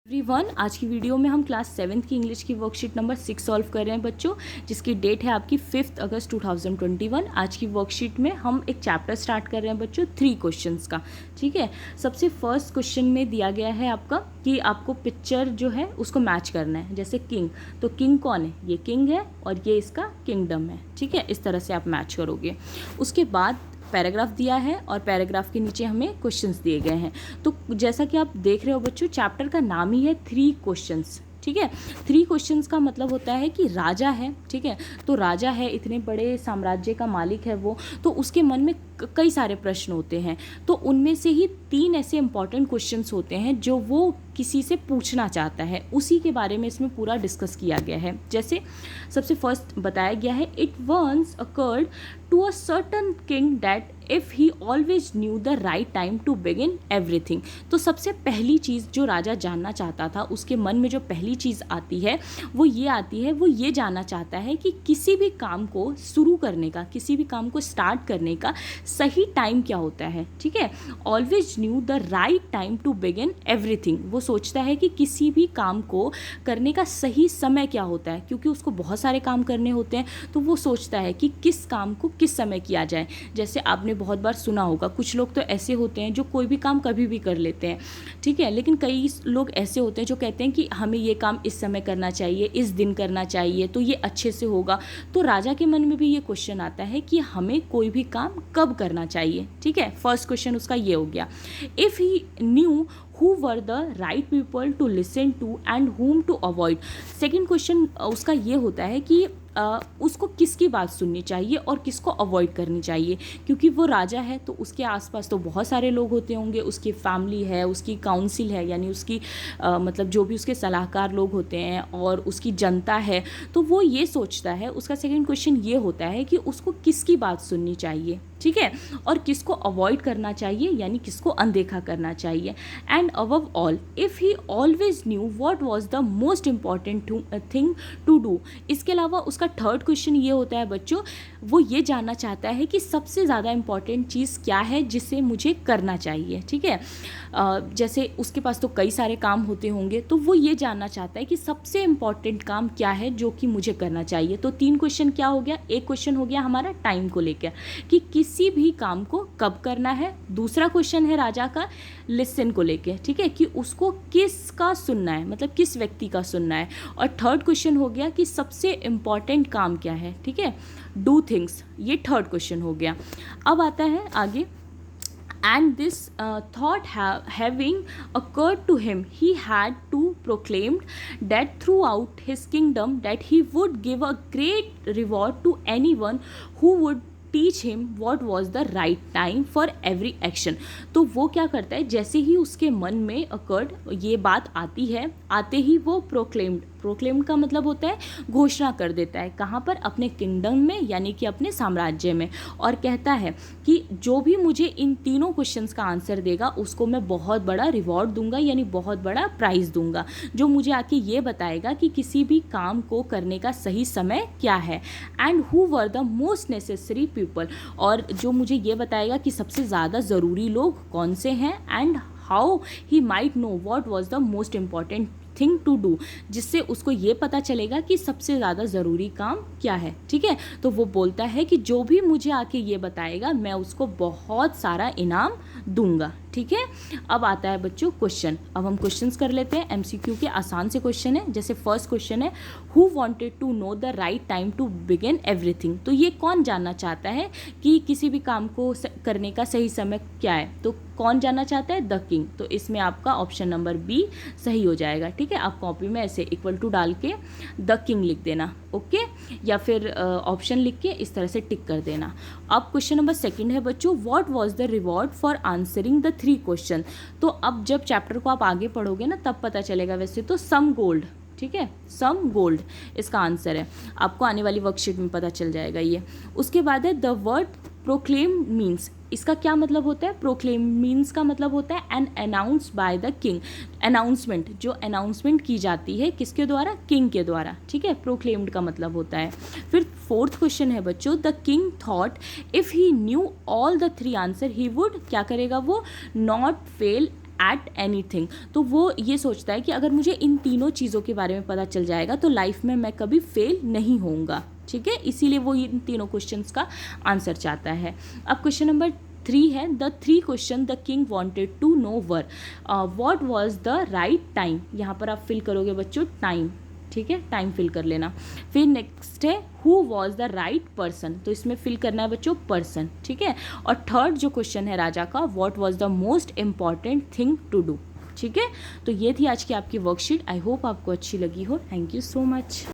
Everyone, आज की video में हम क्लास 7th की इंग्लिश की वर्कशीट नंबर 6 सॉल्व कर रहे हैं बच्चों, जिसकी डेट है आपकी 5 अगस्त 2021। आज की वर्कशीट में हम एक चैप्टर स्टार्ट कर रहे हैं बच्चों 3 क्वेश्चंस का। ठीक है, सबसे फर्स्ट क्वेश्चन में दिया गया है आपका कि आपको पिक्चर जो है उसको मैच करना है। जैसे किंग, तो किंग कौन है? ये किंग है और ये इसका किंगडम है। ठीक है, इस तरह से आप मैच करोगे। उसके बाद पैराग्राफ दिया है और पैराग्राफ के नीचे हमें क्वेश्चंस दिए गए हैं। तो जैसा कि आप देख रहे हो बच्चों, चैप्टर का नाम ही है 3 क्वेश्चंस। ठीक है, 3 क्वेश्चंस का मतलब होता है कि राजा है, ठीक है, तो राजा है, इतने बड़े साम्राज्य का मालिक है वो, तो उसके मन में कई सारे प्रश्न होते हैं। तो उनमें से ही 3 ऐसे इंपॉर्टेंट क्वेश्चंस होते हैं जो वो किसी से पूछना चाहता है, उसी के बारे में इसमें पूरा डिस्कस किया गया है। जैसे सबसे फर्स्ट बताया गया है, it once occurred to a certain king that if he always knew the right time to begin everything. तो सबसे पहली चीज़ जो राजा जानना चाहता था, उसके मन में जो पहली चीज़ आती है वो ये जानना चाहता है कि किसी भी काम को शुरू करने का, किसी भी काम को स्टार्ट करने का सही टाइम क्या होता है। ठीक है, always knew the right time to begin everything. वो सोचता है कि किसी भी काम को करने का सही समय क्या होता है, क्योंकि उसको बहुत सारे काम करने होते हैं, तो वो सोचता है कि किस काम को किस समय किया जाए। जैसे आपने बहुत बार सुना होगा, कुछ लोग तो ऐसे होते हैं जो कोई भी काम कभी भी कर लेते हैं, ठीक है, लेकिन कई लोग ऐसे होते हैं जो कहते हैं कि हमें ये काम इस समय करना चाहिए, इस दिन करना चाहिए, तो ये अच्छे से होगा। तो राजा के मन में भी ये क्वेश्चन आता है कि हमें कोई भी काम कब करना चाहिए। ठीक है, फर्स्ट क्वेश्चन उसका ये हो गया। If he new who were the right people to listen to and whom to avoid। Second question उसका ये होता है कि उसको किसकी बात सुननी चाहिए और किसको अवॉइड करनी चाहिए, क्योंकि वो राजा है तो उसके आसपास तो बहुत सारे लोग होते होंगे, उसकी फैमिली है, उसकी काउंसिल है, यानी उसकी मतलब जो भी उसके सलाहकार लोग होते हैं और उसकी जनता है। तो वो ये सोचता है, उसका सेकंड क्वेश्चन ये होता है कि उसको किसकी बात सुननी चाहिए, ठीक है, और किसको अवॉइड करना चाहिए, यानी किसको अनदेखा करना चाहिए। And above all, if he always knew what was the most important thing to do. इसके अलावा उसका थर्ड क्वेश्चन ये होता है बच्चों, वो ये जानना चाहता है कि सबसे ज़्यादा इम्पॉर्टेंट चीज़ क्या है जिसे मुझे करना चाहिए। ठीक है, जैसे उसके पास तो कई सारे काम होते होंगे, तो वो ये जानना चाहता है कि सबसे इम्पॉर्टेंट काम क्या है जो कि मुझे करना चाहिए। तो 3 क्वेश्चन क्या हो गया, एक क्वेश्चन हो गया हमारा टाइम को लेकर कि किसी भी काम को कब करना है। दूसरा क्वेश्चन है राजा का लिसन को लेके, ठीक है, कि उसको किसका सुनना है, मतलब किस व्यक्ति का सुनना है। और थर्ड क्वेश्चन हो गया कि सबसे इम्पॉर्टेंट काम क्या है। ठीक है, डू थिंग्स, ये थर्ड क्वेश्चन हो गया। अब आता है आगे, and this thought having occurred to him, he had to proclaimed that throughout his kingdom that he would give a great reward to anyone who would teach him what was the right time for every action. तो वो क्या करता है, जैसे ही उसके मन में occurred ये बात आती है, आते ही वो प्रोक्लेम्ड का मतलब होता है घोषणा कर देता है। कहाँ पर? अपने किंगडम में, यानी कि अपने साम्राज्य में, और कहता है कि जो भी मुझे इन तीनों क्वेश्चंस का आंसर देगा उसको मैं बहुत बड़ा रिवॉर्ड दूंगा, यानी बहुत बड़ा प्राइज़ दूंगा, जो मुझे आके ये बताएगा कि किसी भी काम को करने का सही समय क्या है। And who were the most necessary people, और जो मुझे ये बताएगा कि सबसे ज़्यादा ज़रूरी लोग कौन से हैं। And how he might know what was the most important thing to do, जिससे उसको ये पता चलेगा कि सबसे ज़्यादा ज़रूरी काम क्या है। ठीक है, तो वो बोलता है कि जो भी मुझे आके ये बताएगा मैं उसको बहुत सारा इनाम दूंगा। ठीक है, अब आता है बच्चों क्वेश्चन। अब हम क्वेश्चंस कर लेते हैं, एमसीक्यू के आसान से क्वेश्चन है। जैसे फर्स्ट क्वेश्चन है, who wanted to know the right time to begin everything. तो ये कौन जानना चाहता है कि किसी भी काम को करने का सही समय क्या है, तो कौन जानना चाहता है? The king. तो इसमें आपका ऑप्शन नंबर बी सही हो जाएगा। ठीक है, आप कॉपी में ऐसे इक्वल टू डाल के द किंग लिख देना, ओके, या फिर ऑप्शन लिख के इस तरह से टिक कर देना। अब क्वेश्चन नंबर सेकंड है बच्चों, what was the reward for answering the 3 question. तो अब जब चैप्टर को आप आगे पढ़ोगे ना तब पता चलेगा। वैसे तो सम गोल्ड, ठीक है, सम गोल्ड इसका आंसर है, आपको आने वाली वर्कशीट में पता चल जाएगा ये। उसके बाद है द वर्ड प्रोक्लेम मीन्स, इसका क्या मतलब होता है? प्रोक्लेम मीन्स का मतलब होता है an announce by the king, announcement, जो अनाउंसमेंट की जाती है किसके द्वारा? किंग के द्वारा। ठीक है, प्रोक्लेम्ड का मतलब होता है। फिर फोर्थ क्वेश्चन है बच्चों, the king thought if he knew all the 3 answer he would, क्या करेगा वो? Not fail eight anything. तो वो ये सोचता है कि अगर मुझे इन तीनों चीज़ों के बारे में पता चल जाएगा तो लाइफ में मैं कभी फेल नहीं होऊंगा। ठीक है, इसीलिए वो इन तीनों क्वेश्चंस का आंसर चाहता है। अब क्वेश्चन नंबर 3 है, the 3 question the king wanted to know were, what was the right time. यहाँ पर आप फिल करोगे बच्चों टाइम। ठीक है, टाइम फिल कर लेना। फिर नेक्स्ट है who was the right person, तो इसमें फिल करना है बच्चों पर्सन। ठीक है, और थर्ड जो क्वेश्चन है राजा का, what was the most important thing to do. ठीक है, तो ये थी आज की आपकी वर्कशीट। आई होप आपको अच्छी लगी हो। Thank you so much.